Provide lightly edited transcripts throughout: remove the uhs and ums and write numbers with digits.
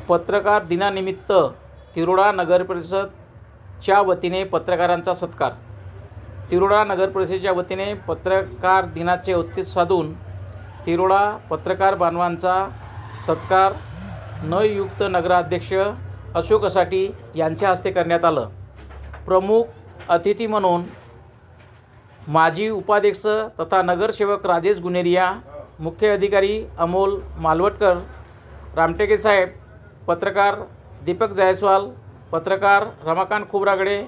पत्रकार दिनानिमित्त तिरोडा नगर परिषदच्या वतीने पत्रकारांचा सत्कार। तिरोडा नगर परिषदेच्या वतीने पत्रकार दिनाचे औचित्य साधून तिरोडा पत्रकार बांधवांचा सत्कार नवनियुक्त नगराध्यक्ष अशोक असाटी यांच्या हस्ते करण्यात आलं। प्रमुख अतिथी म्हणून माजी उपाध्यक्ष तथा नगरसेवक राजेश गुनेरिया, मुख्य अधिकारी अमोल मालवटकर, रामटेके साहेब, पत्रकार दीपक जायसवाल, पत्रकार रमाकांत खोब्रागडे,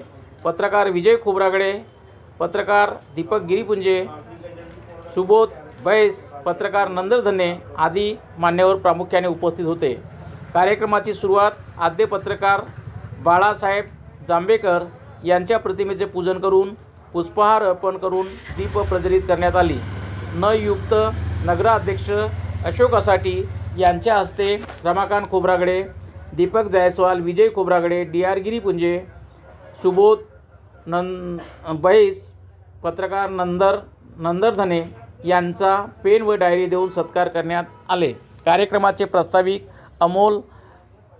पत्रकार विजय खोब्रागडे, पत्रकार दीपक गिरीपुंजे, सुबोध बैस, पत्रकार नंदर धन्ने आदी मान्यवर प्रामुख्याने उपस्थित होते। कार्यक्रमाची सुरुवात आद्य पत्रकार बाळासाहेब जांभेकर यांच्या प्रतिमेचे पूजन करून पुष्पहार अर्पण करून दीप प्रज्वलित करण्यात आली। नवनियुक्त नगराध्यक्ष अशोक असाटी यांच्या हस्ते रमाकांत खोब्रागडे, दीपक जायसवाल, विजय खोब्रागडे, DR गिरीपुंजे, सुबोध बैस, पत्रकार नंदर धने यांचा पेन व डायरी देऊन सत्कार करण्यात आले। कार्यक्रमाचे प्रास्ताविक अमोल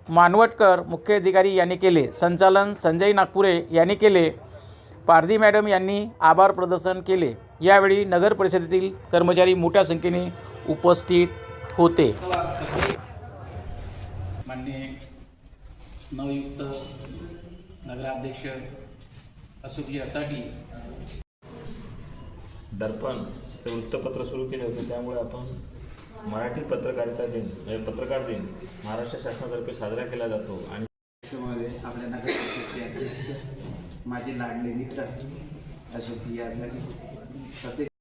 मानवटकर मुख्य अधिकारी यांनी केले। संचालन संजय नागपुरे यांनी केले। पारधी मॅडम यांनी आभार प्रदर्शन केले। यावेळी नगर परिषदेतील कर्मचारी मोठ्या संख्येने उपस्थित होते। माननीय नवनियुक्त नगराध्यक्ष अशोकजी असाटी दर्पण हे वृत्तपत्र सुरू केले होते, त्यामुळे आपण मराठी पत्रकारिता दिन म्हणजे पत्रकार दिन महाराष्ट्र शासनातर्फे साजरा केला जातो। आणि आपल्या नगर परिषदेचे अध्यक्ष माझे लाडले मित्र अशोकजी असाटी तसे